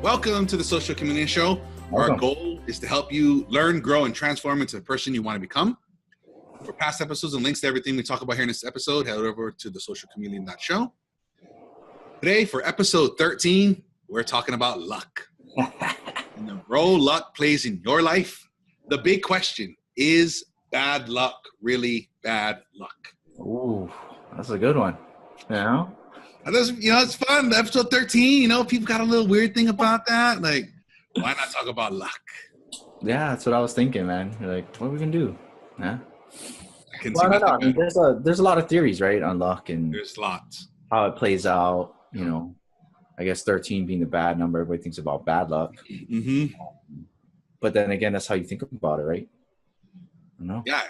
Welcome to the Social Community Show, where our goal is to help you learn, grow, and transform into the person you want to become. For past episodes and links to everything we talk about here in this episode, head over to the socialchameleon.show. Today, for episode 13, we're talking about luck. And the role luck plays in your life. The big question, is bad luck really bad luck? Ooh, that's a good one. Yeah. It's fun. Episode 13, people got a little weird thing about that. Like, why not talk about luck? Yeah, that's what I was thinking, man. Like, what are we gonna do? Yeah. I don't know. I mean, there's a lot of theories, right, on luck and there's lots. How it plays out. You know, I guess 13 being the bad number, everybody thinks about bad luck. Mm-hmm. But then again, that's how you think about it, right? I don't know. Yeah,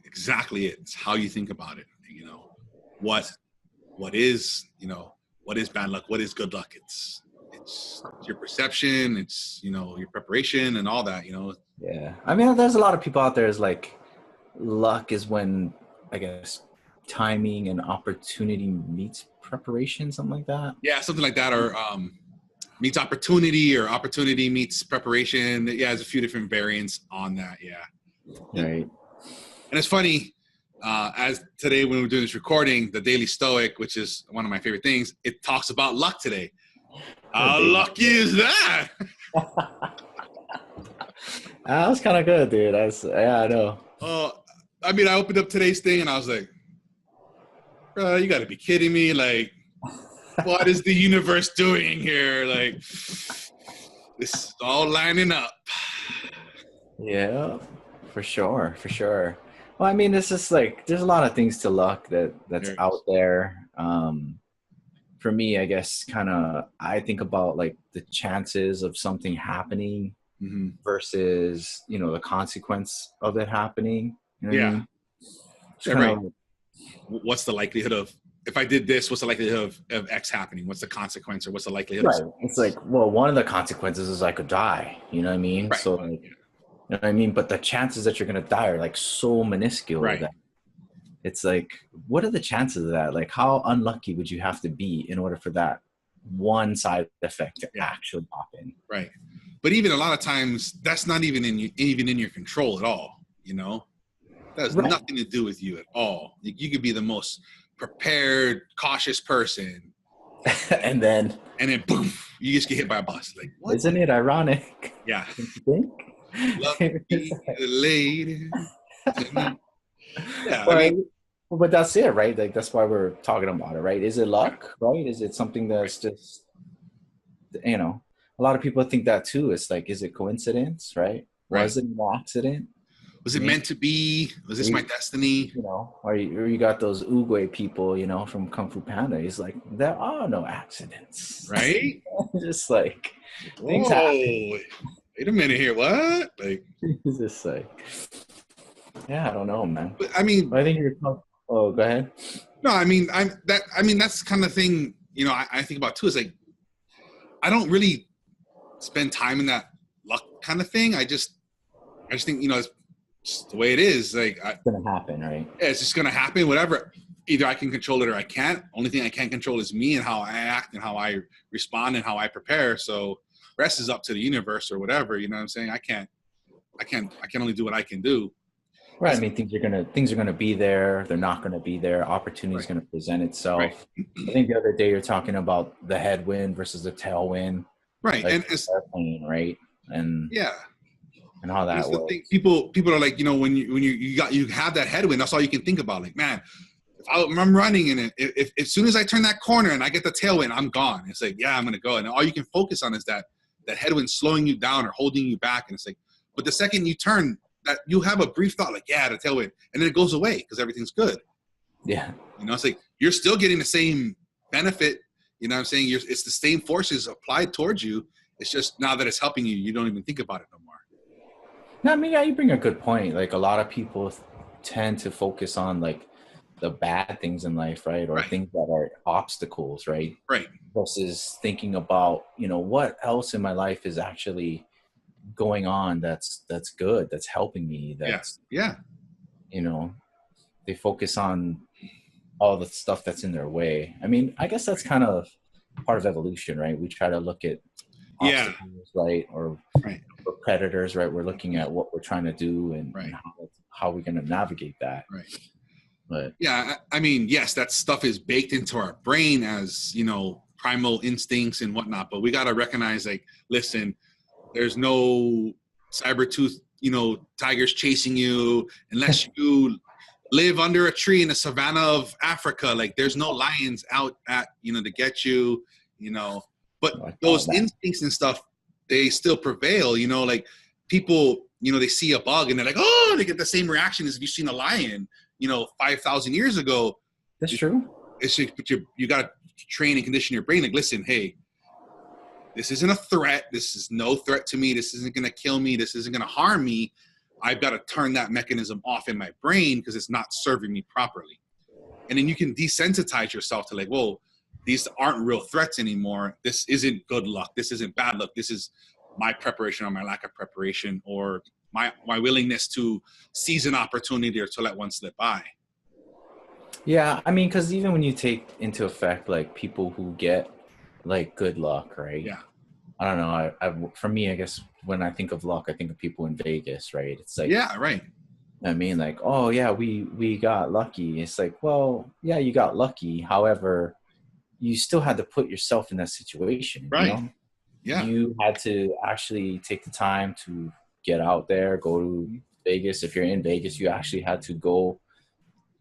exactly. It's how you think about it. What is bad luck? What is good luck? It's your perception. It's, your preparation and all that, Yeah. I mean, there's a lot of people out there is like, luck is when, I guess, timing and opportunity meets preparation, something like that. Yeah, something like that. Or meets opportunity, or opportunity meets preparation. Yeah, there's a few different variants on that. Yeah. Right. And it's funny, as today when we're doing this recording, the Daily Stoic, which is one of my favorite things, it talks about luck today. How lucky is that? That was kind of good, dude. I know. I opened up today's thing and I was like, bro, you got to be kidding me. Like, what is the universe doing here? Like, this is all lining up. Yeah, for sure. Well, I mean, it's just like, there's a lot of things to luck that's out there. For me, I guess, I think about like the chances of something happening versus, the consequence of it happening. You know what I mean? Yeah, right. What's the likelihood of, if I did this, what's the likelihood of X happening? What's the consequence, or what's the likelihood? Right. It's like, well, one of the consequences is I could die. You know what I mean? Right. So, like, you know what I mean? But the chances that you're going to die are like so minuscule. Right. That it's like, what are the chances of that? Like, how unlucky would you have to be in order for that one side effect to actually happen? Right. But even a lot of times, that's not even in your control at all. That has nothing to do with you at all. You could be the most prepared, cautious person, and then boom, you just get hit by a bus. Like, what? Isn't it ironic? Yeah. You think? Lucky lady. Yeah, but that's it, right? Like, that's why we're talking about it, right? Is it luck, right? Is it something that's just, a lot of people think that too. It's like, is it coincidence, right? Was it an accident? Was it meant to be? Was this my destiny? Or you got those Uguay people, from Kung Fu Panda. He's like, there are no accidents. Right? Just like, things happen. Wait a minute here. What? Like, it's just like, yeah, I don't know, man. But I think you're. Oh, go ahead. No, that's the kind of thing, I think about too. Is like, I don't really spend time in that luck kind of thing. I just think, it's just the way it is. Like, it's gonna happen, right? Yeah, it's just gonna happen. Whatever. Either I can control it or I can't. Only thing I can't control is me and how I act and how I respond and how I prepare. So rest is up to the universe or whatever. You know what I'm saying? I can only do what I can do. Right. I mean, things are gonna be there. They're not gonna be there. Opportunity is gonna present itself. Right. I think the other day you're talking about the headwind versus the tailwind. Right. Like, and it's airplane, right. And and how that works. People are like, when you have that headwind, that's all you can think about. Like, man, if I'm running and if as soon as I turn that corner and I get the tailwind, I'm gone. It's like, yeah, I'm gonna go, and all you can focus on is that headwind slowing you down or holding you back. And it's like, but the second you turn, that you have a brief thought, like, yeah, the tailwind, and then it goes away because everything's good. Yeah. It's like you're still getting the same benefit. You know what I'm saying? It's the same forces applied towards you. It's just now that it's helping you, you don't even think about it no more. No, I mean, yeah, you bring a good point. Like, a lot of people tend to focus on like the bad things in life, right? Or things that are obstacles, right? Right. Versus thinking about, what else in my life is actually going on that's good, that's helping me, that's they focus on all the stuff that's in their way. I mean, I guess that's kind of part of evolution, right? We try to look at obstacles, right? Or right. we're predators, right? We're looking at what we're trying to do and, Right. and how we're going to navigate that. Right. But yeah, I mean, yes, that stuff is baked into our brain as, you know, primal instincts and whatnot, but we got to recognize, like, listen, there's no saber-tooth, you know, tigers chasing you unless you live under a tree in the savannah of Africa. Like, there's no lions out at, you know, to get you, you know, but those instincts and stuff, they still prevail, you know, like people, you know, they see a bug and they're like, oh, they get the same reaction as if you've seen a lion, you know, 5,000 years ago. That's true. It's just, but you got to train and condition your brain. Like, listen, hey, this isn't a threat. This is no threat to me. This isn't going to kill me. This isn't going to harm me. I've got to turn that mechanism off in my brain because it's not serving me properly. And then you can desensitize yourself to, like, whoa, these aren't real threats anymore. This isn't good luck. This isn't bad luck. This is my preparation or my lack of preparation, or my willingness to seize an opportunity or to let one slip by. Yeah, I mean, because even when you take into effect, like, people who get, like, good luck, right? Yeah. I don't know. For me, I guess when I think of luck, I think of people in Vegas, right? It's like, yeah, right. I mean, like, oh yeah, we got lucky. It's like, well, yeah, you got lucky. However, you still had to put yourself in that situation, right? You know? Yeah. You had to actually take the time to get out there, go to Vegas. If you're in Vegas, you actually had to go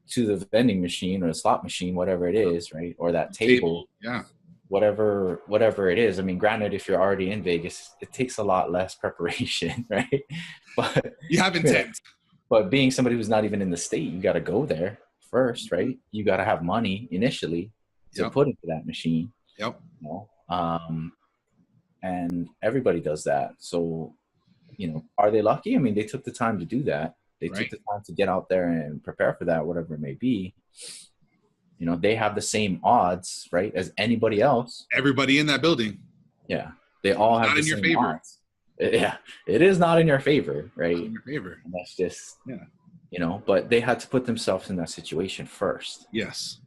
to the vending machine or the slot machine, whatever it is, right? Or that table. Yeah. Whatever it is. I mean, granted, if you're already in Vegas, it takes a lot less preparation, right? But you have intent. But being somebody who's not even in the state, you got to go there first, right? You got to have money initially to put into that machine. Yep. You know? And everybody does that. So, you know, are they lucky? I mean, they took the time to do that. They took the time to get out there and prepare for that, whatever it may be. You know, they have the same odds, right, as anybody else. Everybody in that building. Yeah. They all have the same odds. Yeah. It is not in your favor, right? Not in your favor. And that's just, you know, but they had to put themselves in that situation first. Yes.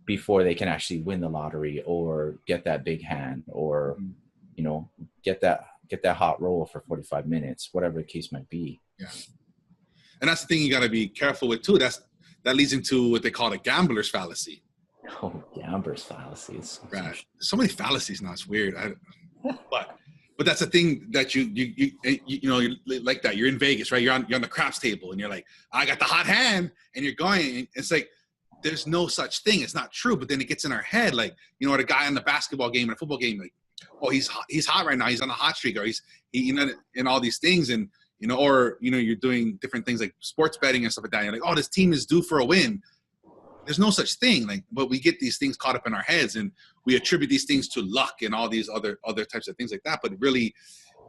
Before they can actually win the lottery or get that big hand or, you know, get that hot roll for 45 minutes, whatever the case might be. Yeah. And that's the thing you got to be careful with too. That leads into what they call the gambler's fallacy. Oh, gambler's fallacy. Right. So many fallacies now. It's weird. But that's the thing that you know, you're like that. You're in Vegas, right? You're on the craps table and you're like, I got the hot hand, and you're going. And it's like, there's no such thing. It's not true. But then it gets in our head, like, you know, the guy on the basketball game and a football game, like, oh, he's hot right now. He's on a hot streak, or he you know, and all these things. And, you know, or, you know, you're doing different things like sports betting and stuff like that. You're like, oh, this team is due for a win. There's no such thing. Like, but we get these things caught up in our heads and we attribute these things to luck and all these other types of things like that. But really,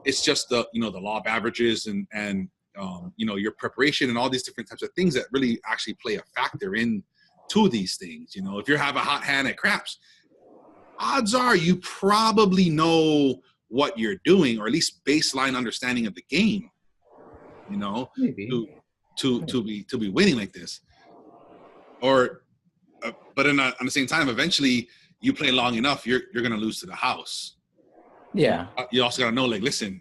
it's just the, you know, the law of averages and you know, your preparation and all these different types of things that really actually play a factor in to these things. You know, if you have a hot hand at craps, odds are you probably know what you're doing, or at least baseline understanding of the game, you know, maybe to be winning like this. Or but on the same time, eventually you play long enough, you're going to lose to the house. Yeah. You also got to know, like, listen,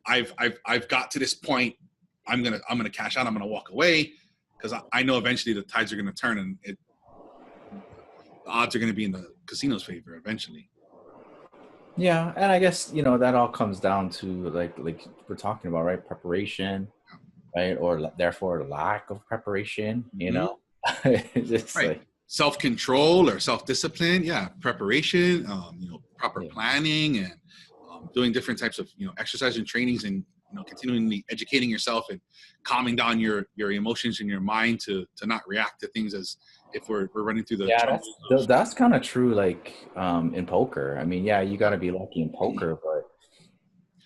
I've got to this point. I'm going to cash out. I'm going to walk away because I know eventually the tides are going to turn and the odds are going to be in the casino's favor eventually. Yeah. And I guess, you know, that all comes down to like we're talking about, right? Preparation, right? Or therefore lack of preparation, you know? Just right. Like self-control or self-discipline. Yeah. Preparation, you know, proper planning and doing different types of, you know, exercise and trainings and, you know, continually educating yourself and calming down your emotions and your mind to not react to things as if we're running through the that's kind of true. Like in poker, I mean, yeah, you got to be lucky in poker, but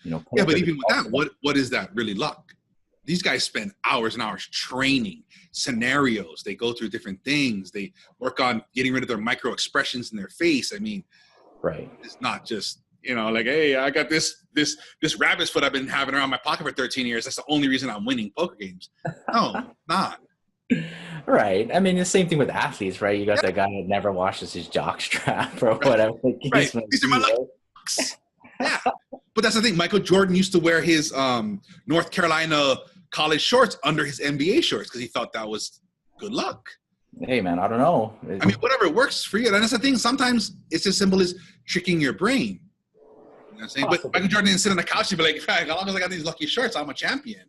you know, yeah, but even with that, what is that really luck? These guys spend hours and hours training scenarios. They go through different things. They work on getting rid of their micro expressions in their face. I mean, right. It's not just, you know, like, hey, I got this rabbit's foot I've been having around my pocket for 13 years. That's the only reason I'm winning poker games. No, not. Right. I mean, the same thing with athletes, right? You got that guy that never washes his jock strap or whatever. Right. These are my lucks. Yeah. But that's the thing. Michael Jordan used to wear his North Carolina college shorts under his NBA shorts because he thought that was good luck. Hey, man, I don't know. I mean, whatever works for you. And that's the thing. Sometimes it's as simple as tricking your brain. You know what I'm saying? Possibly. But Michael Jordan didn't sit on the couch and be like, as long as I got these lucky shorts, I'm a champion.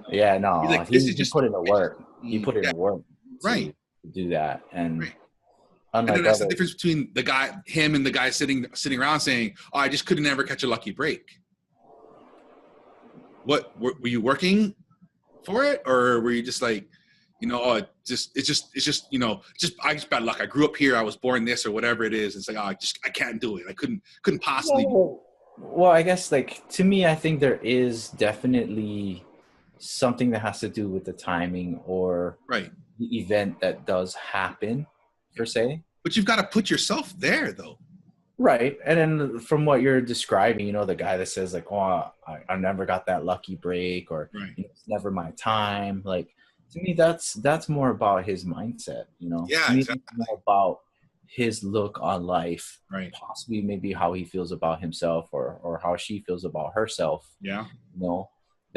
Yeah, no. He's like, he put in the work. He put in the work to do that. And and then that's the difference between him and the guy sitting around saying, "Oh, I just couldn't ever catch a lucky break." What were you working for it, or were you just like, oh, it's just I just bad luck. I grew up here. I was born this, or whatever it is. It's like, oh, I can't do it. I couldn't possibly. Well, I guess like to me, I think there is definitely something that has to do with the timing or the event that does happen. Per se, but you've got to put yourself there though, right? And then from what you're describing, the guy that says like, "Oh, I never got that lucky break," or "It's never my time." Like to me, that's more about his mindset. Yeah, to me, exactly. it's more about his look on life, right? Possibly, maybe how he feels about himself, or how she feels about herself. Yeah,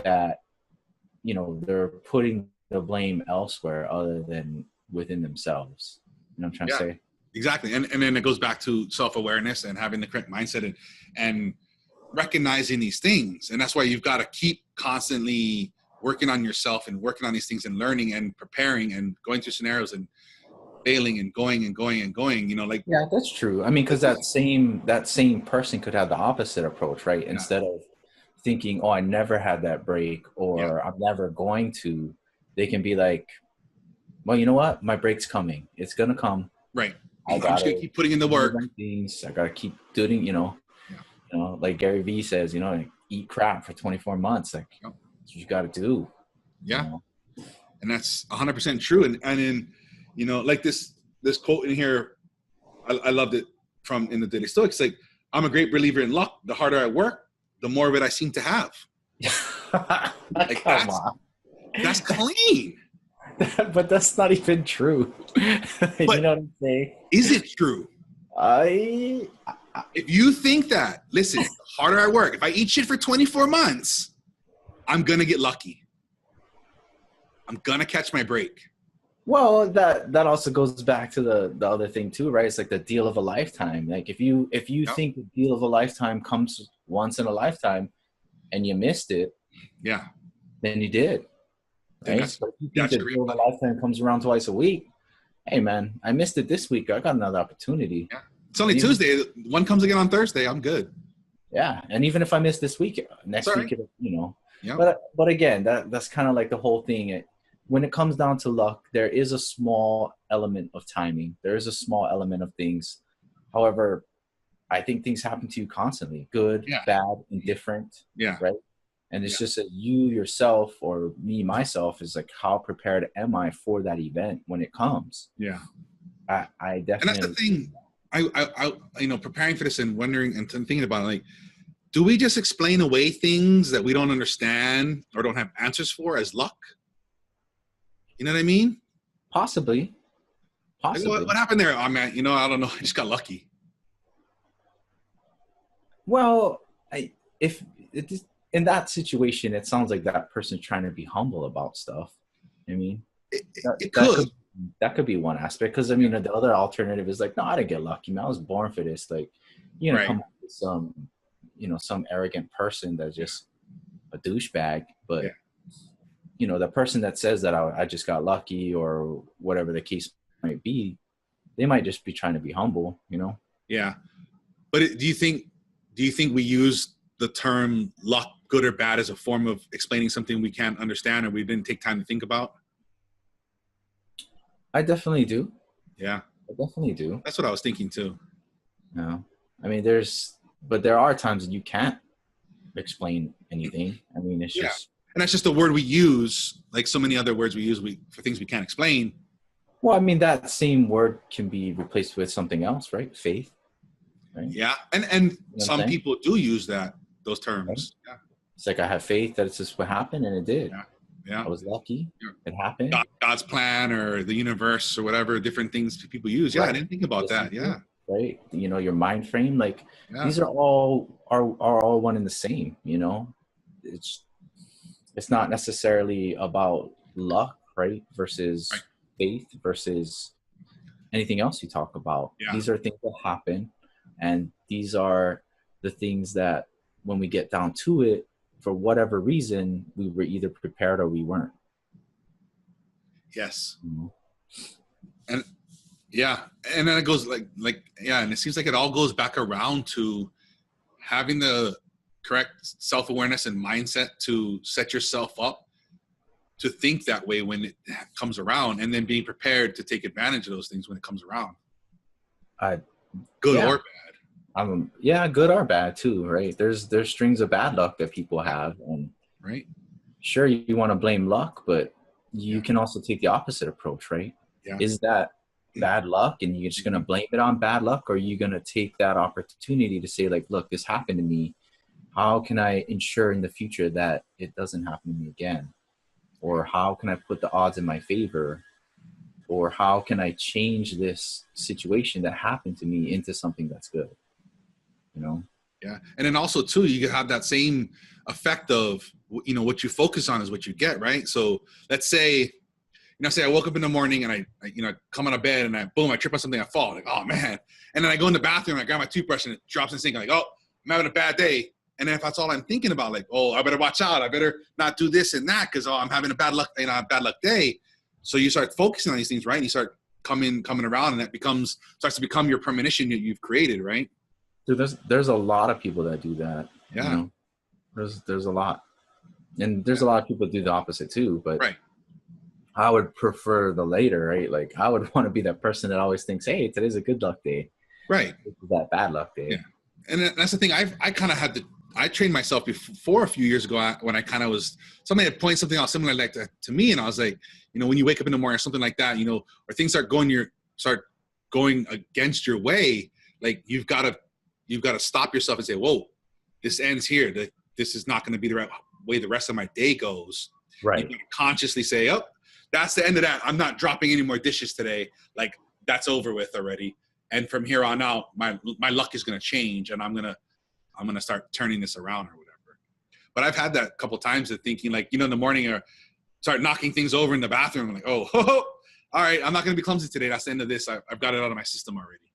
that they're putting the blame elsewhere other than within themselves. You know what I'm trying to say? Exactly. And then it goes back to self-awareness and having the correct mindset and recognizing these things. And that's why you've got to keep constantly working on yourself and working on these things and learning and preparing and going through scenarios and failing and going. Yeah, that's true. I mean, because that same person could have the opposite approach, right? Instead of thinking, "Oh, I never had that break," or "I'm never going to," they can be like, "Well, you know what? My break's coming. It's gonna come. Right. I'm just gonna keep putting in the work. I gotta keep doing. Like Gary Vee says, eat crap for 24 months. Like that's what you got to do. Yeah. And that's 100% true. And in like this quote in here, I loved it from in the Daily Stoics. Like, I'm a great believer in luck. The harder I work, the more of it I seem to have. Like that's clean. But that's not even true. You know what I'm saying? Is it true? If you think that, listen, the harder I work, if I eat shit for 24 months, I'm going to get lucky. I'm going to catch my break. Well, that also goes back to the other thing too, right? It's like the deal of a lifetime. Like if you think the deal of a lifetime comes once in a lifetime and you missed it, then you did. Right? So if you think the deal of a lifetime comes around twice a week, hey man, I missed it this week. I got another opportunity. Yeah. It's only Tuesday. One comes again on Thursday. I'm good. Yeah, and even if I miss this week, next week, Yeah. But again, that's kind of like the whole thing. When it comes down to luck, there is a small element of timing. There is a small element of things. However, I think things happen to you constantly, good, bad, indifferent. Yeah. Right. And it's just that you yourself or me, myself, is like, how prepared am I for that event when it comes? Yeah. I definitely. And that's the thing. I preparing for this and wondering and thinking about it, like, do we just explain away things that we don't understand or don't have answers for as luck? You know what I mean? Possibly. Like, what happened there? Oh man, I don't know. I just got lucky. Well, if it is, in that situation, it sounds like that person's trying to be humble about stuff. I mean, that could be one aspect. Because I mean, the other alternative is like, no, I didn't get lucky, man. I was born for this. Like, come up with some arrogant person that's just a douchebag. But the person that says that I just got lucky or whatever the case might be, they might just be trying to be humble. Yeah, but do you think we use the term luck, good or bad, as a form of explaining something we can't understand or we didn't take time to think about? I definitely do. Yeah. I definitely do. That's what I was thinking too. No. I mean, there are times that you can't explain anything. I mean, it's just. And that's just a word we use, like so many other words we use for things we can't explain. Well, I mean, that same word can be replaced with something else, right? Faith. Right? Yeah. And some people do use those terms. Right? Yeah. It's like, I have faith that it's just what happened, and it did. Yeah. I was lucky. It happened. God's plan or the universe or whatever, different things people use. Yeah, I didn't think about that. Yeah. right? You know, your mind frame, like Yeah. these are all one and the same, you know. It's not necessarily about luck, right? Right. Versus faith versus anything else you talk about. Yeah. These are things that happen, and these are the things that when we get down to it, for whatever reason, we were either prepared or we weren't. Yes. Mm-hmm. And yeah, and then it goes yeah, and it seems like it all goes back around to having the correct self-awareness and mindset to set yourself up to think that way when it comes around, and then being prepared to take advantage of those things when it comes around. Good Yeah. or bad. Yeah, good or bad too, right? There's strings of bad luck that people have, and right. Sure, you want to blame luck, but you can also take the opposite approach, right? Yeah. Is that bad luck, and you're just going to blame it on bad luck, or are you going to take that opportunity to say, like, look, this happened to me. How can I ensure in the future that it doesn't happen to me again? Or how can I put the odds in my favor? Or how can I change this situation that happened to me into something that's good? You know? Yeah. And then also too, you can have that same effect of, you know, what you focus on is what you get, right? So let's say, say I woke up in the morning and I come out of bed and I trip on something, I fall, like, oh man. And then I go in the bathroom, I grab my toothbrush and it drops in the sink. I'm like, oh, I'm having a bad day. And then if that's all I'm thinking about, like, oh, I better watch out. I better not do this and that because I'm having a bad luck day. So you start focusing on these things, right? And you start coming around, and that starts to become your premonition that you've created, right? Dude, there's a lot of people that do that. Yeah. You know? There's a lot. And there's a lot of people that do the opposite too, but right. I would prefer the later, right? Like I would want to be that person that always thinks, hey, today's a good luck day. Right. This is that bad luck day. Yeah. And that's the thing. I trained myself before a few years ago when I kind of was, somebody had pointed something out similar like that to me. And I was like, when you wake up in the morning or something like that, or things start going against your way, like you've got to stop yourself and say, whoa, this ends here. This is not going to be the right way the rest of my day goes. Right. You can consciously say, oh, that's the end of that. I'm not dropping any more dishes today. Like that's over with already. And from here on out, my luck is going to change, and I'm going to start turning this around or whatever. But I've had that a couple of times of thinking, like, in the morning, or start knocking things over in the bathroom. I'm like, oh, all right, I'm not going to be clumsy today. That's the end of this. I've got it out of my system already.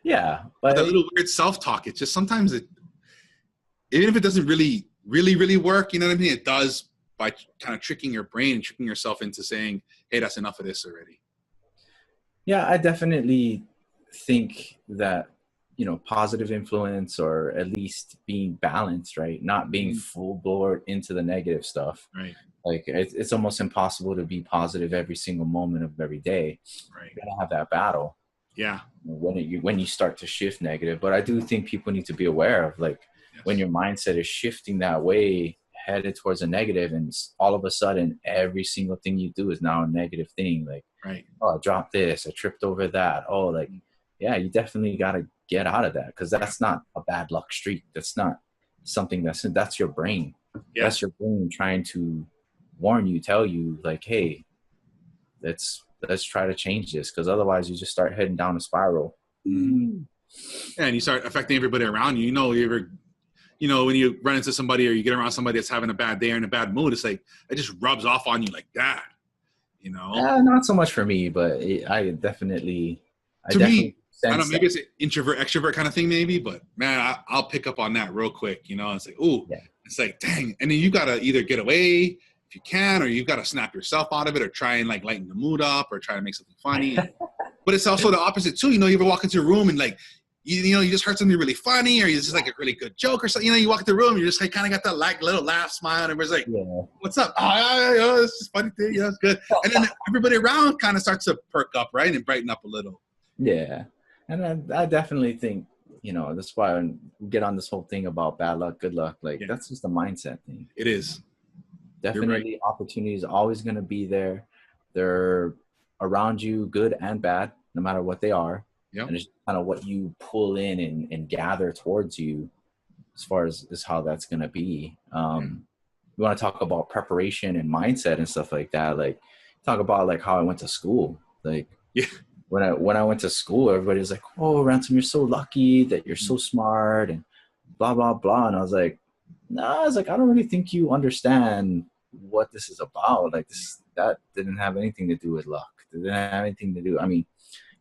Yeah. But that little weird self-talk, it's just sometimes even if it doesn't really, really, really work, you know what I mean? It does by kind of tricking your brain and tricking yourself into saying, hey, that's enough of this already. Yeah, I definitely think that, positive influence, or at least being balanced, right? Not being full board into the negative stuff. Right. Like it's almost impossible to be positive every single moment of every day. Right. You're gonna have that battle. Yeah. When you start to shift negative. But I do think people need to be aware of, like, when your mindset is shifting that way, headed towards a negative, and all of a sudden every single thing you do is now a negative thing. Like, right. Oh, I dropped this, I tripped over that. Oh, like, yeah, you definitely got to get out of that, because that's not a bad luck streak. That's not something that's your brain. Yeah. That's your brain trying to warn you, tell you, like, hey, let's try to change this, because otherwise you just start heading down a spiral. Mm-hmm. Yeah, and you start affecting everybody around you. When you run into somebody or you get around somebody that's having a bad day or in a bad mood, it's like it just rubs off on you like that. Not so much for me, but I definitely. I don't know, maybe it's an introvert extrovert kind of thing, maybe. But man, I'll pick up on that real quick. It's like, ooh, yeah. It's like, dang, and then you gotta either get away if you can, or you've got to snap yourself out of it, or try and like lighten the mood up, or try to make something funny. But it's also the opposite too. You ever walk into a room and like, you just heard something really funny, or you just like a really good joke or something. You walk into the room, you just like kind of got that like little laugh, smile, and everybody's like, yeah. What's up? Oh, it's just a funny thing. Yeah, it's good. And then everybody around kind of starts to perk up, right, and brighten up a little. Yeah, and I definitely think, that's why when we get on this whole thing about bad luck, good luck, like that's just a mindset thing. It is. Definitely, right. Opportunity is always going to be there. They're around you, good and bad, no matter what they are. Yep. And it's kind of what you pull in and gather towards you, as far as how that's going to be. We want to talk about preparation and mindset and stuff like that. Like, talk about like how I went to school. Like, when I went to school, everybody was like, "Oh, Ransom, you're so lucky that you're so smart," and blah blah blah. And I was like, "Nah," I was like, "I don't really think you understand what this is about. Like that didn't have anything to do with luck. It didn't have anything to do. I mean,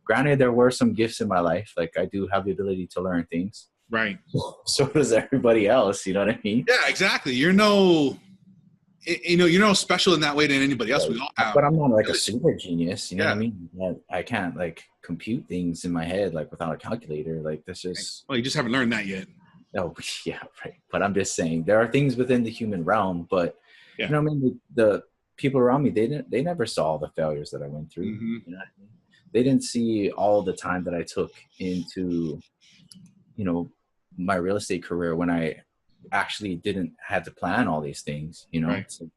granted, there were some gifts in my life. Like I do have the ability to learn things. Right. So does everybody else. You know what I mean? Yeah, exactly. You're no special in that way than anybody else. Right. We all have. But I'm not like a super genius. You know Yeah. what I mean? I can't like compute things in my head like without a calculator. Like that's just. Well, you just haven't learned that yet. Oh yeah, right. But I'm just saying there are things within the human realm. But yeah. You know what I mean? The people around me, they never saw the failures that I went through. Mm-hmm. You know what I mean? They didn't see all the time that I took into, you know, my real estate career when I actually didn't have to plan all these things. You know, right. So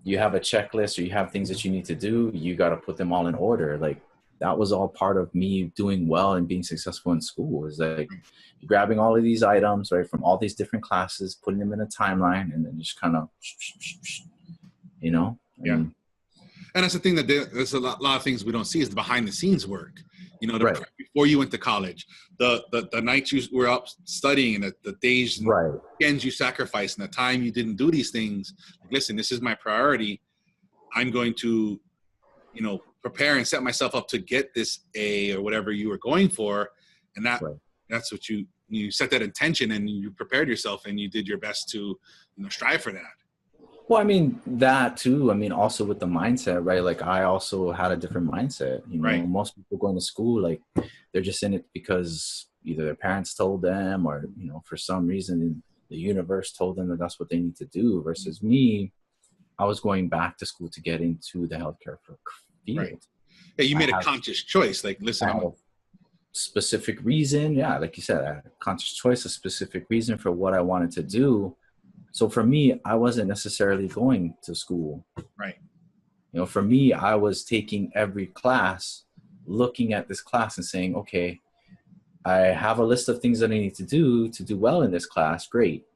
you have a checklist or you have things that you need to do. You got to put them all in order. Like that was all part of me doing well and being successful in school. Is like grabbing all of these items, right, from all these different classes, putting them in a timeline, and then just kind of, you know. And that's the thing that there's a lot of things we don't see is the behind the scenes work. You know, right. Before you went to college, the nights you were up studying, and the days and weekends you sacrificed, and the time you didn't do these things. Like, listen, this is my priority. I'm going to, you know, prepare and set myself up to get this A or whatever you were going for, and that's what you set that intention and you prepared yourself and you did your best to, you know, strive for that. Well, I mean, that too. I mean, also with the mindset, right? Like I also had a different mindset. You know, most people going to school, like they're just in it because either their parents told them or, you know, for some reason the universe told them that that's what they need to do. Versus me, I was going back to school to get into the healthcare field. Right. Yeah, you made a conscious choice. Like, listen, I'm a specific reason. Yeah, like you said, a conscious choice, a specific reason for what I wanted to do. So for me, I wasn't necessarily going to school. Right. You know, for me, I was taking every class, looking at this class and saying, okay, I have a list of things that I need to do well in this class. Great.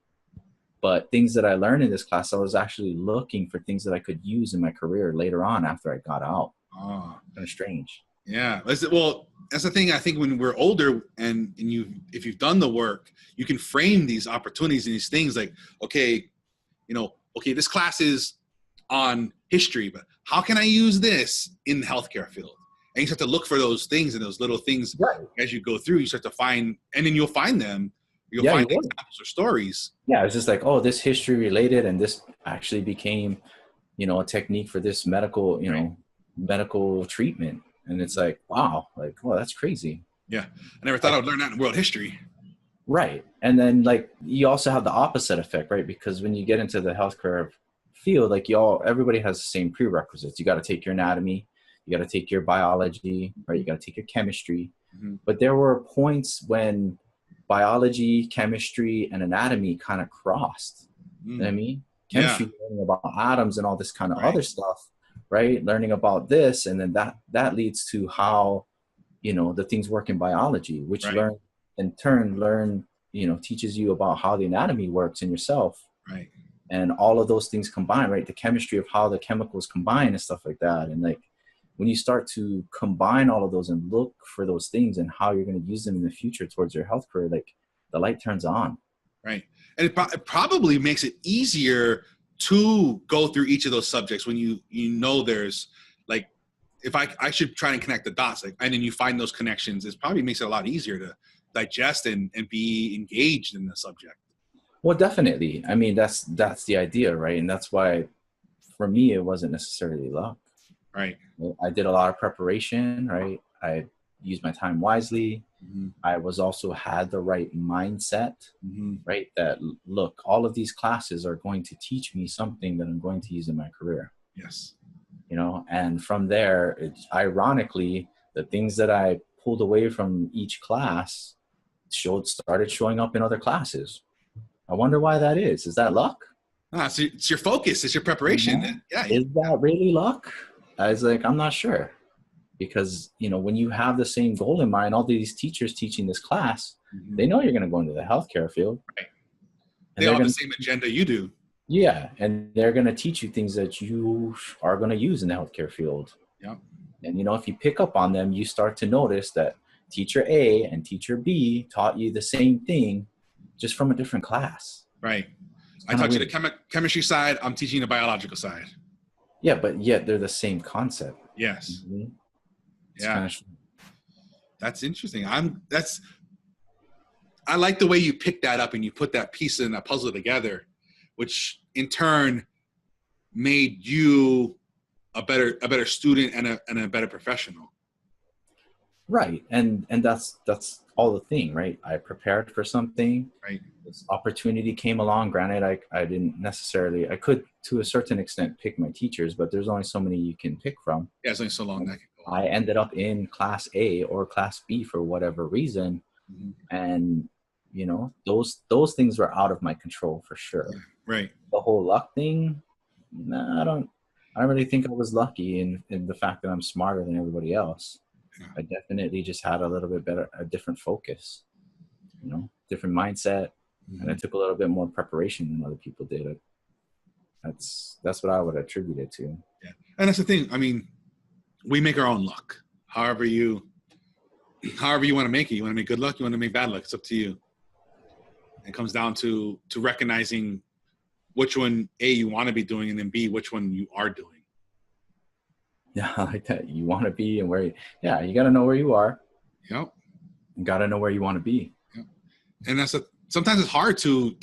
But things that I learned in this class, I was actually looking for things that I could use in my career later on after I got out. Oh. Kind of strange. Yeah. Well, that's the thing. I think when we're older and if you've done the work, you can frame these opportunities and these things like, okay, you know, okay, this class is on history, but how can I use this in the healthcare field? And you start to look for those things and those little things as you go through. You start to find, and then you'll find them. You'll find examples or stories. Yeah, it's just like, oh, this history related, and this actually became, you know, a technique for this medical, you know, medical treatment. And it's like, wow, like, well, that's crazy. Yeah. I never thought I would learn that in world history. Right. And then like you also have the opposite effect, right? Because when you get into the healthcare field, like everybody has the same prerequisites. You got to take your anatomy, you got to take your biology, right? You got to take your chemistry. Mm-hmm. But there were points when biology, chemistry, and anatomy kind of crossed. You know what I mean? Chemistry, learning about atoms and all this kind of other stuff. Right, learning about this, and then that leads to how, you know, the things work in biology, which learn, you know, teaches you about how the anatomy works in yourself. Right. And all of those things combine, right? The chemistry of how the chemicals combine and stuff like that. And like when you start to combine all of those and look for those things and how you're going to use them in the future towards your health career, like the light turns on. Right. And it probably makes it easier to go through each of those subjects when you know there's like, if I should try and connect the dots, like, and then you find those connections, it probably makes it a lot easier to digest and be engaged in the subject. Well, definitely. I mean, that's the idea, right? And that's why for me, it wasn't necessarily luck. Right. I did a lot of preparation, right? I used my time wisely. Mm-hmm. I was also had the right mindset, right? That look, all of these classes are going to teach me something that I'm going to use in my career. Yes. You know, and from there, ironically, the things that I pulled away from each class started showing up in other classes. I wonder why that is. Is that luck? So it's your focus. It's your preparation. Mm-hmm. Yeah. Is that really luck? I was like, I'm not sure. Because, you know, when you have the same goal in mind, all these teachers teaching this class, they know you're going to go into the healthcare field. Right. They all have the same agenda you do. Yeah. And they're going to teach you things that you are going to use in the healthcare field. Yeah. And, if you pick up on them, you start to notice that teacher A and teacher B taught you the same thing, just from a different class. Right. I taught you the chemistry side. I'm teaching the biological side. Yeah, but yet they're the same concept. Yes. Mm-hmm. Yeah. That's interesting. I like the way you pick that up and you put that piece in that puzzle together, which in turn made you a better student and a better professional. Right. And that's all the thing, right? I prepared for something. Right. This opportunity came along. Granted, I didn't necessarily, I could to a certain extent pick my teachers, but there's only so many you can pick from. Yeah, it's only so long that can go on. I ended up in class A or class B for whatever reason. Mm-hmm. And those things were out of my control for sure. Right. The whole luck thing, I don't really think I was lucky in the fact that I'm smarter than everybody else. Yeah. I definitely just had a different focus, different mindset. Mm-hmm. And I took a little bit more preparation than other people did. That's what I would attribute it to. Yeah. And that's the thing. I mean, we make our own luck. However you want to make it. You want to make good luck, you want to make bad luck. It's up to you. It comes down to recognizing which one A you want to be doing, and then B which one you are doing. Yeah, I like that. You want to be and where you got to know where you are. Yep. You got to know where you want to be. Yep. And sometimes it's hard to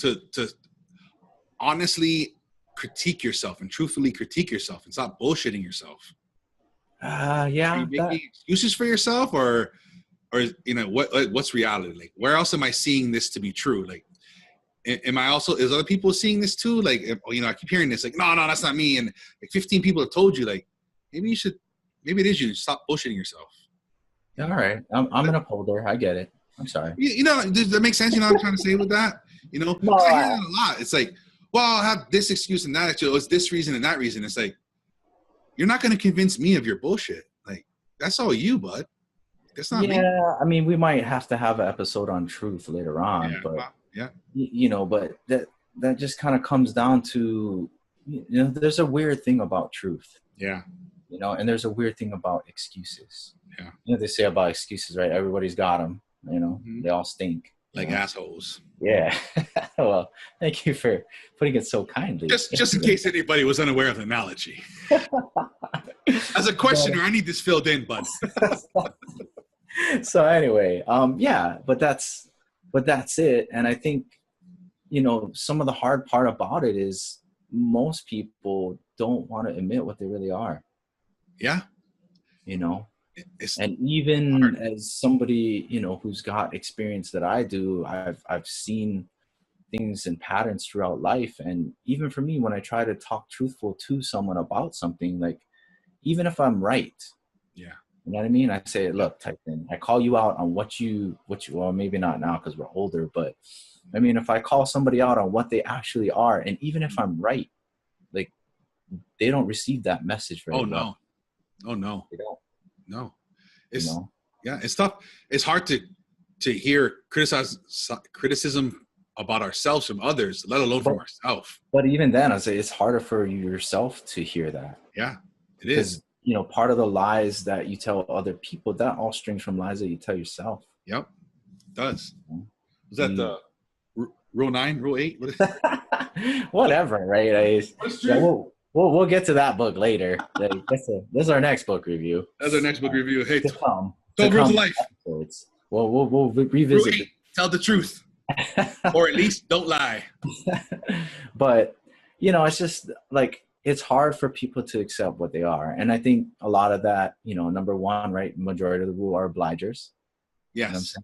honestly critique yourself and truthfully critique yourself and stop bullshitting yourself. Yeah. Are you making excuses for yourself, or what's reality? Like, where else am I seeing this to be true? Like, is other people seeing this too? Like, I keep hearing this, like, no, that's not me. And like 15 people have told you, like, maybe it is you. Stop bullshitting yourself. All right. I'm an upholder. I get it. I'm sorry. Does that make sense? You know what I'm trying to say with that? No, I hear that a lot. It's like, well, I'll have this excuse and that excuse. It's this reason and that reason. It's like, you're not going to convince me of your bullshit. Like, that's all you, bud. That's not me. Yeah, I mean, we might have to have an episode on truth later on, but but that just kind of comes down to, there's a weird thing about truth. Yeah. And there's a weird thing about excuses. Yeah. They say about excuses, right? Everybody's got them. Mm-hmm. They all stink. Like assholes. Yeah. Well, thank you for putting it so kindly. Just in case anybody was unaware of the analogy. As a questioner, I need this filled in, bud. So anyway, but that's it. And I think, some of the hard part about it is most people don't want to admit what they really are. Yeah. And even hard. As somebody, who's got experience that I do, I've seen things and patterns throughout life. And even for me, when I try to talk truthful to someone about something, like, even if I'm right, yeah, you know what I mean? I say, look, Tyson, I call you out on what you, well, maybe not now because we're older, but I mean, if I call somebody out on what they actually are, and even if I'm right, like, they don't receive that message very well. Oh, no. They don't. No. Yeah, it's tough. It's hard to hear criticism about ourselves from others, let alone from ourselves. But even then, I say it's harder for yourself to hear that. Yeah, it is. Part of the lies that you tell other people, that all strings from lies that you tell yourself. Yep, it does. Is that the rule 9, rule 8? What is it? Whatever, right? We'll get to that book later. This is our next book review. That's our next book review. Hey, 12 rules of life. Episodes. We'll revisit it. Tell the truth. Or at least don't lie. But, it's just like, it's hard for people to accept what they are. And I think a lot of that, number one, right, majority of the rule are obligers. Yes.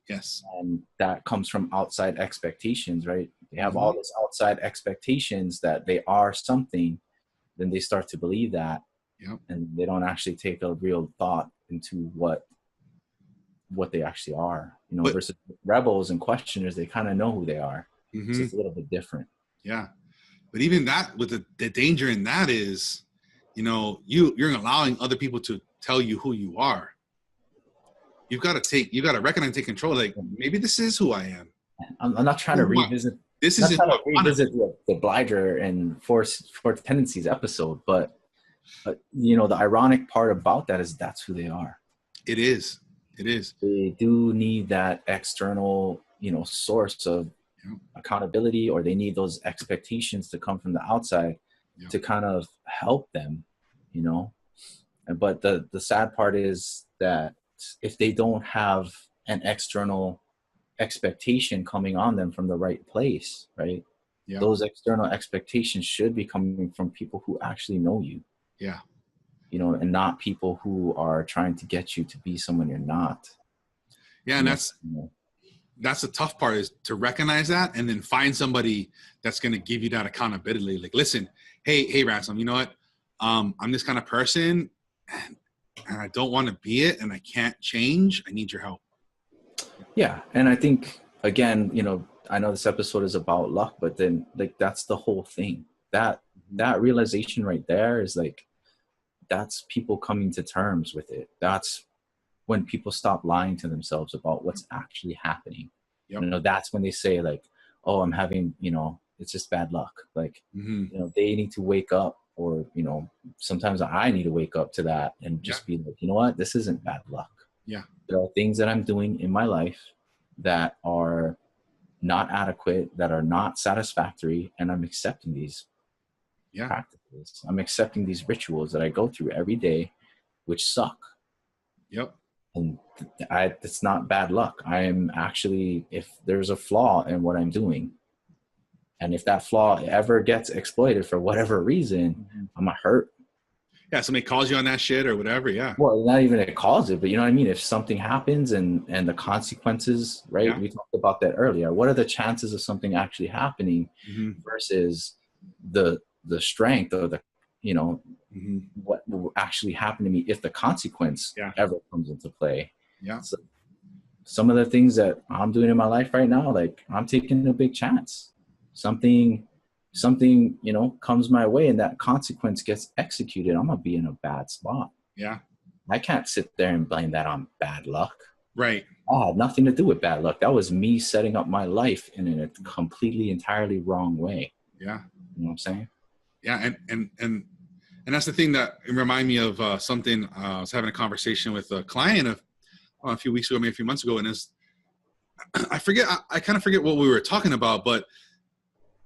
Yes. And that comes from outside expectations, right? They have all this outside expectations that they are something. Then they start to believe that. Yep. And they don't actually take a real thought into what they actually are. Versus rebels and questioners, they kind of know who they are. Mm-hmm. So it's a little bit different. Yeah. But even that, with the danger in that is, you're allowing other people to tell you who you are. You got to recognize and take control. Like, maybe this is who I am. I'm not trying to revisit. This is the obliger and force tendencies episode, but You know, the ironic part about that is that's who they are. It is. It is. They do need that external, you know, source of accountability, or they need those expectations to come from the outside to kind of help them, you know. But the sad part is that if they don't have an external expectation coming on them from the right place, right? Yeah. Those external expectations should be coming from people who actually know you. Yeah. You know, and not people who are trying to get you to be someone you're not. Yeah, and that's the tough part, is to recognize that and then find somebody that's going to give you that accountability. Like, listen, hey, Ransom, you know what? I'm this kind of person, and I don't want to be it, and I can't change. I need your help. Yeah, and I think, again, you know, I know this episode is about luck, but then, like, that's the whole thing. That realization right there is like, that's people coming to terms with it. That's when people stop lying to themselves about what's actually happening. You know, that's when they say, like, oh, I'm having, you know, it's just bad luck. Like, you know, they need to wake up, or, you know, sometimes I need to wake up to that and just be like, you know what, this isn't bad luck. Yeah. There are things that I'm doing in my life that are not adequate, that are not satisfactory, and I'm accepting these practices. I'm accepting these rituals that I go through every day, which suck. Yep. And it's not bad luck. I am actually, if there's a flaw in what I'm doing, and if that flaw ever gets exploited for whatever reason, I'm gonna hurt. Yeah, somebody calls you on that shit or whatever. Yeah. Well, not even it calls it, but you know what I mean? If something happens and the consequences, right? Yeah. We talked about that earlier. What are the chances of something actually happening versus the strength, or the, you know, what will actually happen to me if the consequence ever comes into play? Yeah. So some of the things that I'm doing in my life right now, like, I'm taking a big chance. Something, you know, comes my way and that consequence gets executed, I'm gonna be in a bad spot. Yeah. I can't sit there and blame that on bad luck. Right. I had nothing to do with bad luck. That was me setting up my life in a completely, entirely wrong way. Yeah. You know what I'm saying? Yeah. And that's the thing that remind me of something. I was having a conversation with a client a few weeks ago, maybe a few months ago, and I kind of forget what we were talking about, but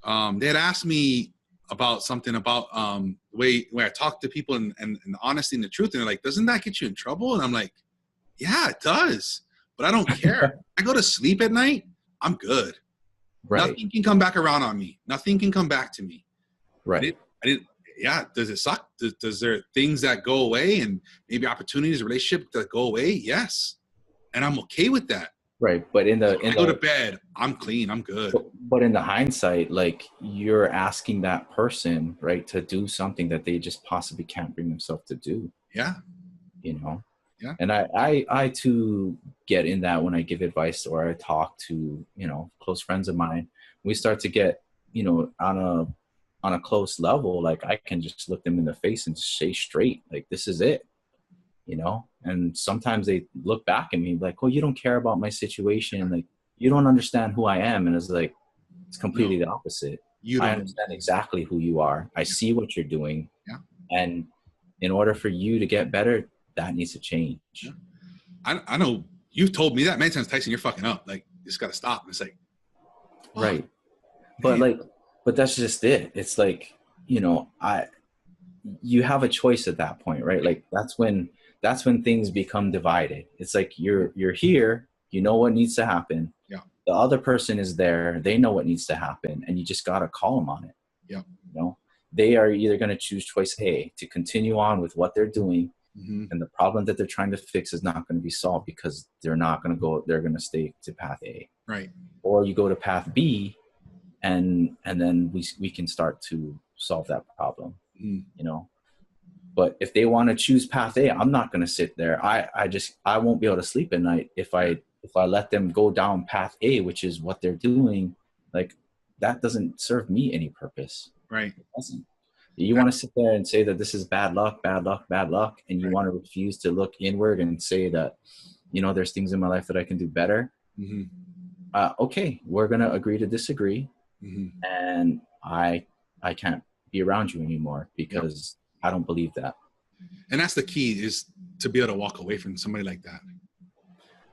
they had asked me about something about the way I talk to people and the honesty and the truth. And they're like, doesn't that get you in trouble? And I'm like, yeah, it does. But I don't care. I go to sleep at night, I'm good. Right. Nothing can come back around on me. Nothing can come back to me. Right. I didn't yeah. Does it suck? Does there things that go away, and maybe opportunities, relationship that go away? Yes. And I'm okay with that. Right, but I go to bed, I'm clean, I'm good. But in the hindsight, like, you're asking that person, right, to do something that they just possibly can't bring themselves to do. Yeah. You know? Yeah. And I too get in that when I give advice or I talk to, you know, close friends of mine. We start to get, you know, on a close level, like, I can just look them in the face and say straight, like, this is it. You know, and sometimes they look back at me like, oh, you don't care about my situation. Like, you don't understand who I am. And it's like, it's completely the opposite. I understand exactly who you are. I see what you're doing. Yeah. And in order for you to get better, that needs to change. Yeah. I know you've told me that many times, Tyson, you're fucking up. Like, you just got to stop. And it's like, oh, right. But that's just it. It's like, you know, you have a choice at that point, right? Like, that's when things become divided. It's like you're here, you know what needs to happen. Yeah. The other person is there, they know what needs to happen, and you just got to call them on it. Yeah. You know, they are either going to choose choice A, to continue on with what they're doing, and the problem that they're trying to fix is not going to be solved because they're going to stay to path A. Right. Or you go to path B, and then we can start to solve that problem. You know. But if they want to choose path A, I'm not going to sit there. I won't be able to sleep at night if I let them go down path A, which is what they're doing. Like, that doesn't serve me any purpose. Right. It doesn't. You want to sit there and say that this is bad luck, and you want to refuse to look inward and say that, you know, there's things in my life that I can do better. Okay, we're going to agree to disagree, and I can't be around you anymore because I don't believe that. And that's the key, is to be able to walk away from somebody like that.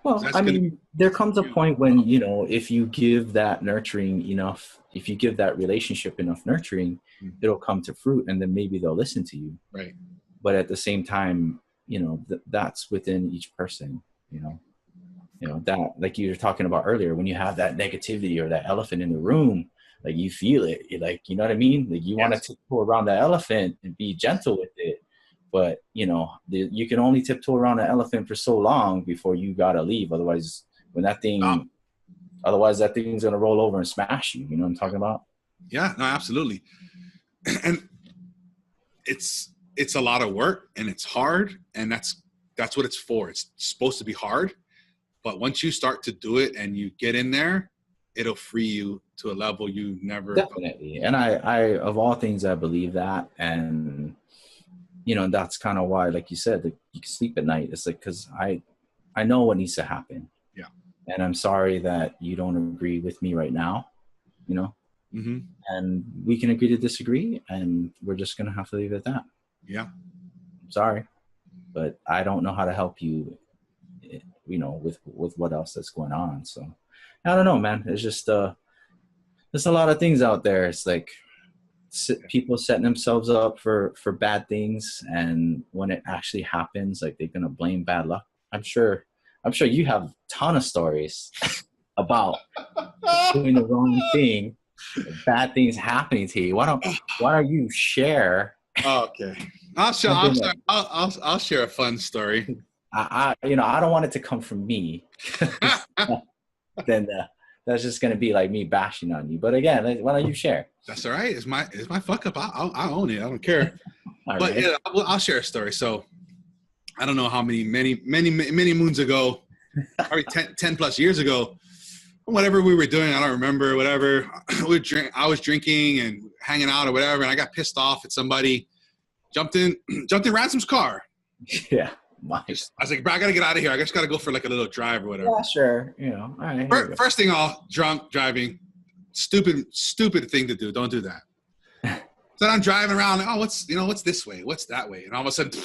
Well, I mean, there comes a point when, you know, if you give that nurturing enough, if you give that relationship enough nurturing, it'll come to fruit, and then maybe they'll listen to you. Right. But at the same time, you know, that's within each person, you know, that, like you were talking about earlier, when you have that negativity or that elephant in the room, like you feel it, you're like, you know what I mean? Like you want to tiptoe around the elephant and be gentle with it. But, you know, you can only tiptoe around the elephant for so long before you got to leave. Otherwise, that thing's going to roll over and smash you. You know what I'm talking about? Yeah, no, absolutely. And it's a lot of work, and it's hard, and that's what it's for. It's supposed to be hard. But once you start to do it and you get in there, it'll free you to a level you never. Definitely. And I of all things, I believe that. And, you know, that's kind of why, like you said, that you can sleep at night. It's like, because I know what needs to happen. Yeah. And I'm sorry that you don't agree with me right now, you know, and we can agree to disagree, and we're just going to have to leave it at that. Yeah. I'm sorry, but I don't know how to help you, you know, with what else that's going on. So I don't know, man. It's just, there's a lot of things out there. It's like, people setting themselves up for bad things, and when it actually happens, like, they're gonna blame bad luck. I'm sure you have a ton of stories about doing the wrong thing, bad things happening to you. Why don't you share? Okay, I'll share a fun story. I don't want it to come from me. Then that's just going to be like me bashing on you. But again, why don't you share? That's all right. It's my fuck up. I'll own it. I don't care. But right. Yeah, I'll share a story. So I don't know how many moons ago, probably 10 plus years ago, whatever we were doing, I don't remember, whatever. I was drinking and hanging out or whatever, and I got pissed off at somebody, jumped in Ransom's car. Yeah. I was like, bro, I got to get out of here. I just got to go for like a little drive or whatever. Yeah, sure. You know, all right. First thing off, drunk driving, stupid thing to do. Don't do that. So I'm driving around. Like, what's this way? What's that way? And all of a sudden,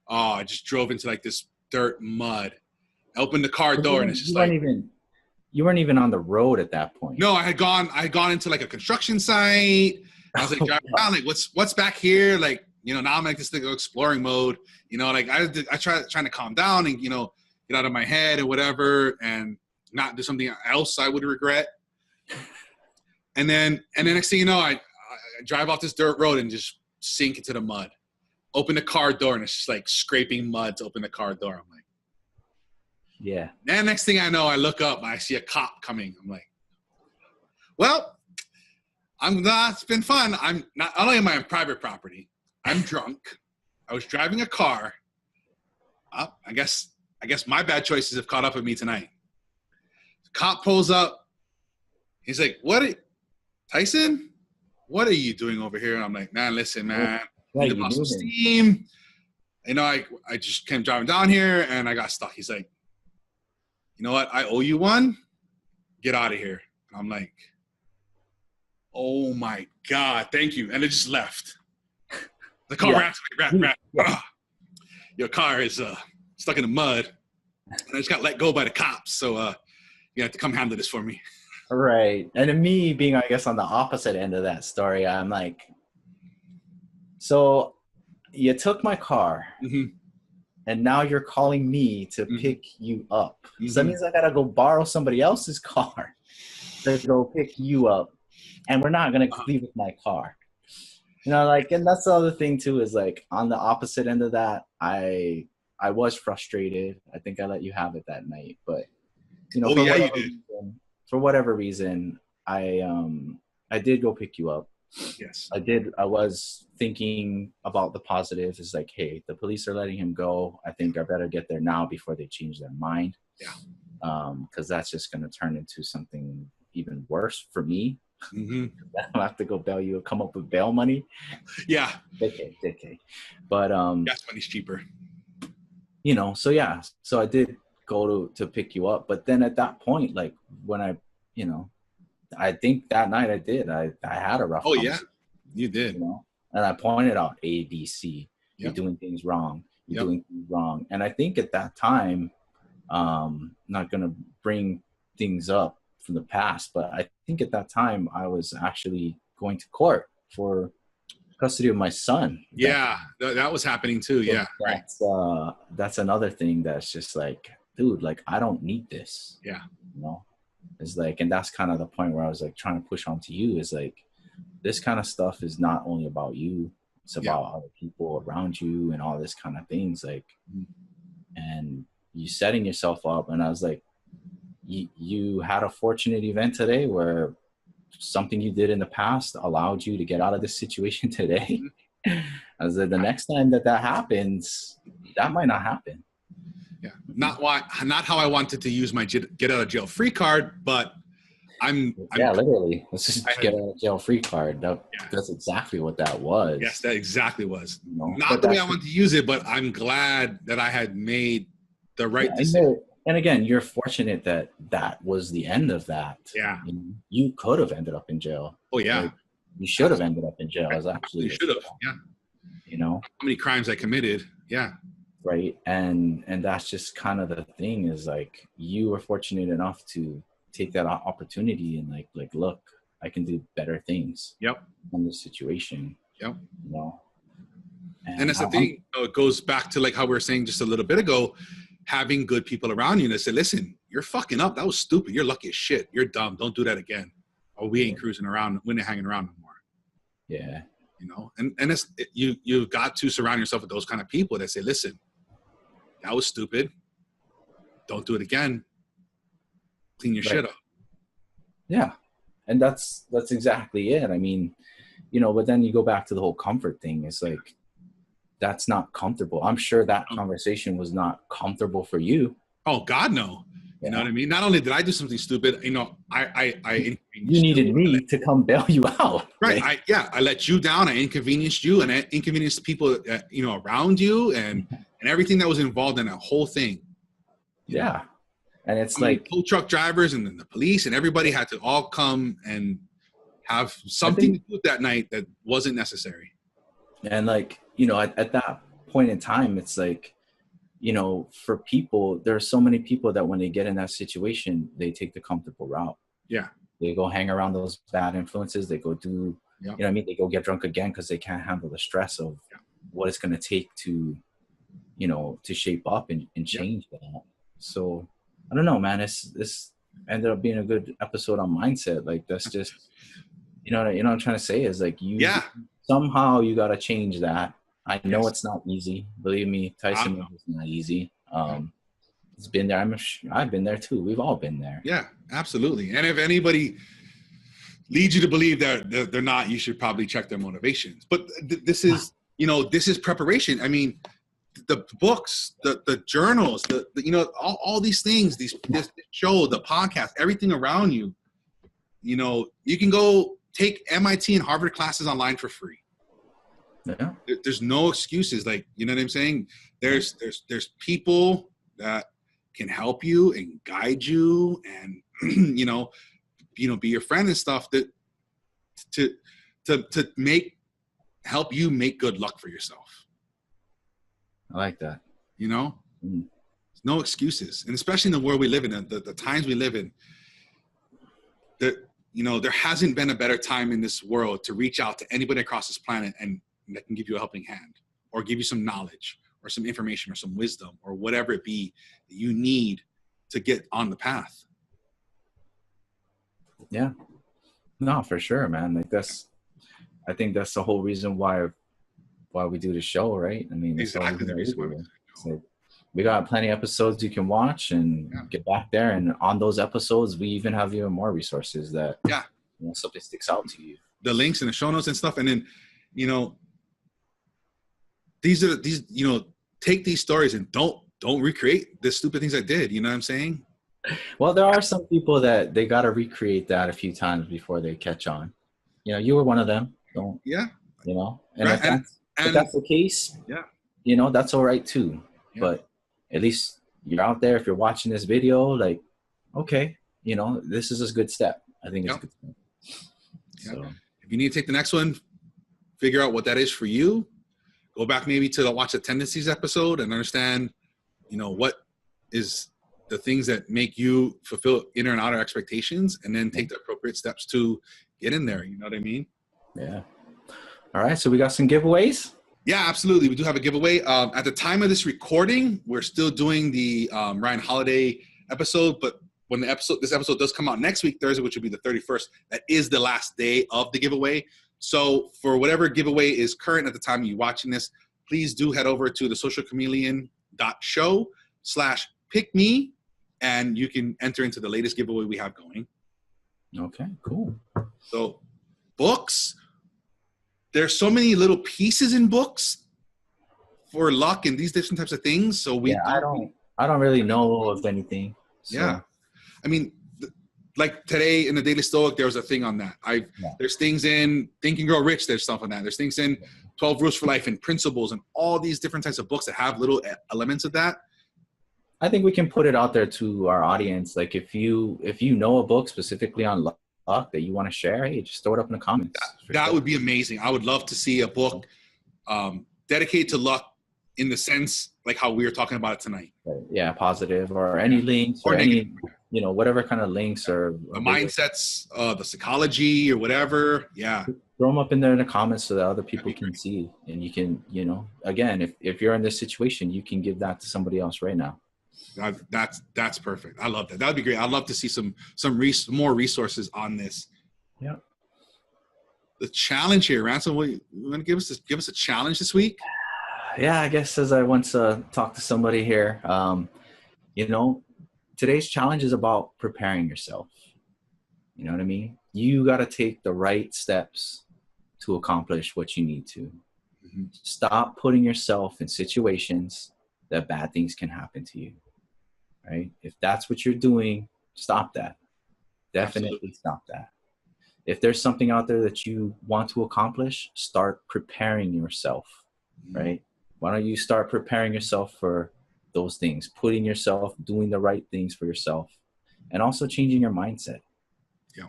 I just drove into like this dirt mud. I opened the car door, and it's just like, you weren't even on the road at that point. No, I had gone into like a construction site. I was like driving around, like, what's back here? Like, you know, now I'm like this thing exploring mode. You know, like I trying to calm down and, you know, get out of my head or whatever, and not do something else I would regret. And then next thing you know, I drive off this dirt road and just sink into the mud. Open the car door, and it's just like scraping mud to open the car door. I'm like, yeah. Then next thing I know, I look up and I see a cop coming. I'm like, well, it's been fun. I'm not only am I on private property, I'm drunk. I was driving a car. I guess my bad choices have caught up with me tonight. The cop pulls up. He's like, Tyson? What are you doing over here? And I'm like, man, listen, man. I need to bust some steam. You know, I just came driving down here and I got stuck. He's like, you know what? I owe you one. Get out of here. And I'm like, oh my God, thank you. And it just left. The car ran. Your car is stuck in the mud. And I just got let go by the cops. So you have to come handle this for me. Right. And then me being, I guess, on the opposite end of that story, I'm like, so you took my car, and now you're calling me to pick you up. So that means I got to go borrow somebody else's car to go pick you up. And we're not going to leave with my car. You know, like, and that's the other thing too, is like on the opposite end of that, I was frustrated. I think I let you have it that night, but you know, for whatever reason, I did go pick you up. Yes, I did. I was thinking about the positives. It's like, hey, the police are letting him go. I think I better get there now before they change their mind. Yeah. Because that's just going to turn into something even worse for me. I'll have to go come up with bail money. Yeah. Okay. But gas money's cheaper. You know, so yeah. So I did go to pick you up, but then at that point, like when I think that night I had a rough. Oh yeah, you did. You know, And I pointed out A, B, C. You're Yep. doing things wrong. You're Yep. doing things wrong. And I think at that time, not going to bring things up from the past, but I think at that time I was actually going to court for custody of my son. Yeah, that was happening too. So yeah, right. That's another thing that's just like, dude, like I don't need this. Yeah. You know, it's like, and that's kind of the point where I was like trying to push on to you is like, this kind of stuff is not only about you, it's about other people around you and all this kind of things. Like, and you setting yourself up. And I was like, you had a fortunate event today where something you did in the past allowed you to get out of this situation today. I was like, the next time that happens, that might not happen. Yeah, not how I wanted to use my get out of jail free card, but literally, let's just get out of jail free card. That's exactly what that was. Yes, that exactly was. You know, not the way I wanted to use it, but I'm glad that I had made the right decision. And again, you're fortunate that was the end of that. Yeah. You could have ended up in jail. Oh, yeah. Like, you should have ended up in jail. You should have. Yeah. You know? How many crimes I committed. Yeah. Right. And that's just kind of the thing is like, you were fortunate enough to take that opportunity and like, look, I can do better things. Yep. In this situation. Yep. You know? And that's the thing. It goes back to like how we were saying just a little bit ago, having good people around you that say, listen, you're fucking up. That was stupid. You're lucky as shit. You're dumb. Don't do that again. Or we ain't cruising around. We ain't hanging around no more. Yeah. You know, and it's, you've got to surround yourself with those kind of people that say, listen, that was stupid. Don't do it again. Clean your shit up. Yeah. And that's exactly it. I mean, you know, but then you go back to the whole comfort thing. It's like, that's not comfortable. I'm sure that conversation was not comfortable for you. Oh God, no. You know what I mean? Not only did I do something stupid, you know, I you needed me to come bail you out. Right. I let you down. I inconvenienced you and I inconvenienced people, you know, around you and everything that was involved in that whole thing. Yeah. And it's like tow truck drivers and then the police and everybody had to all come and have something to do with that night that wasn't necessary. And like, you know, at that point in time, it's like, you know, for people, there are so many people that when they get in that situation, they take the comfortable route. Yeah. They go hang around those bad influences. They go do, you know what I mean? They go get drunk again because they can't handle the stress of what it's going to take to, you know, to shape up and change that. So I don't know, man, this ended up being a good episode on mindset. Like that's just, you know what I'm trying to say is like somehow you got to change that. I know it's not easy. Believe me, Tyson is not easy. It's been there. I've been there too. We've all been there. Yeah, absolutely. And if anybody leads you to believe that they're not, you should probably check their motivations. But this is, you know, this is preparation. I mean, the books, the journals, the you know, all these things, this show, the podcast, everything around you, you know, you can go take MIT and Harvard classes online for free. Yeah. There's no excuses. Like, you know what I'm saying? There's people that can help you and guide you and, you know, be your friend and stuff that to help you make good luck for yourself. I like that. You know, no excuses. And especially in the world we live in, the times we live in, that, you know, there hasn't been a better time in this world to reach out to anybody across this planet and that can give you a helping hand or give you some knowledge or some information or some wisdom or whatever it be that you need to get on the path. Yeah, no, for sure, man. Like I think that's the whole reason why we do the show, right? I mean, exactly the reason why so we got plenty of episodes you can watch and get back there. And on those episodes, we even have even more resources that, you know, something sticks out to you. The links and the show notes and stuff. And then, you know, these, you know, take these stories and don't recreate the stupid things I did. You know what I'm saying? Well, there are some people that they got to recreate that a few times before they catch on. You know, you were one of them. You know, and if that's the case, you know, that's all right too. Yeah. But at least you're out there. If you're watching this video, like, okay, you know, this is a good step. I think it's a good step. So if you need to take the next one, figure out what that is for you. Go back maybe to the Watch the Tendencies episode and understand, what is the things that make you fulfill inner and outer expectations, and then take the appropriate steps to get in there. You know what I mean? Yeah. All right. So we got some giveaways. Yeah, absolutely. We do have a giveaway. At the time of this recording, we're still doing the Ryan Holiday episode, but when this episode does come out next week, Thursday, which will be the 31st, that is the last day of the giveaway. So for whatever giveaway is current at the time you're watching this, please do head over to the socialchameleon.show/pickme, and you can enter into the latest giveaway we have going. Okay, cool. So books, there's so many little pieces in books for luck and these different types of things. So I don't really know of anything. So. Yeah. I mean, like today in the Daily Stoic, there was a thing on that. There's things in Think and Grow Rich. There's stuff on that. There's things in 12 Rules for Life and Principles and all these different types of books that have little elements of that. I think we can put it out there to our audience. Like if you know a book specifically on luck that you want to share, hey, just throw it up in the comments. That would be amazing. I would love to see a book dedicated to luck in the sense like how we were talking about it tonight. Yeah, positive or any links or any, whatever kind of links or the mindsets, the psychology or whatever. Yeah. Throw them up in there in the comments so that other people can see. And you can, again, if you're in this situation, you can give that to somebody else right now. That's perfect. I love that. That'd be great. I'd love to see some more resources on this. Yeah. The challenge here, Ransom. You want to give us a challenge this week? Yeah, I guess as I once talked to somebody here, today's challenge is about preparing yourself. You know what I mean? You got to take the right steps to accomplish what you need to. Mm-hmm. Stop putting yourself in situations that bad things can happen to you. Right? If that's what you're doing, stop that. Definitely Absolutely. Stop that. If there's something out there that you want to accomplish, start preparing yourself, right? Why don't you start preparing yourself for those things, doing the right things for yourself, and also changing your mindset. Yeah.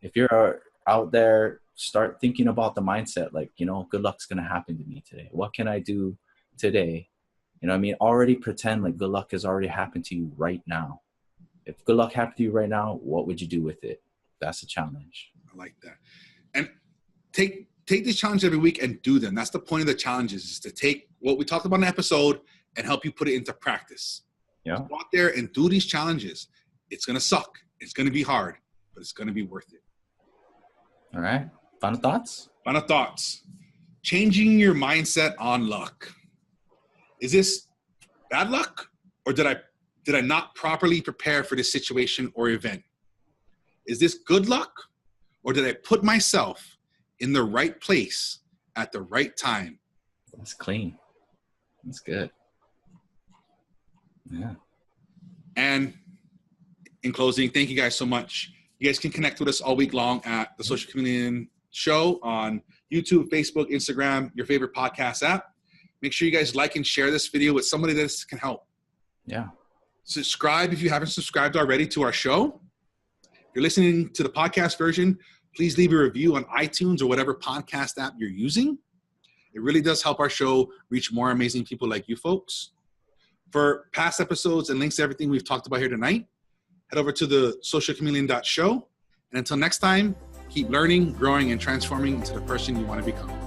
If you're out there, start thinking about the mindset, like, good luck's going to happen to me today. What can I do today? Already pretend like good luck has already happened to you right now. If good luck happened to you right now, what would you do with it? That's a challenge. I like that. And take these challenges every week and do them. That's the point of the challenges, is to take what we talked about in the episode and help you put it into practice. Yeah. So go out there and do these challenges. It's going to suck. It's going to be hard, but it's going to be worth it. All right. Final thoughts? Final thoughts. Changing your mindset on luck. Is this bad luck, or did I not properly prepare for this situation or event? Is this good luck, or did I put myself in the right place at the right time? That's clean. That's good. Yeah. And in closing, thank you guys so much. You guys can connect with us all week long at the Social Chameleon Show on YouTube, Facebook, Instagram, your favorite podcast app. Make sure you guys like and share this video with somebody that this can help. Yeah. Subscribe if you haven't subscribed already to our show. If you're listening to the podcast version, please leave a review on iTunes or whatever podcast app you're using. It really does help our show reach more amazing people like you folks. For past episodes and links to everything we've talked about here tonight, head over to the socialchameleon.show. And until next time, keep learning, growing, and transforming into the person you want to become.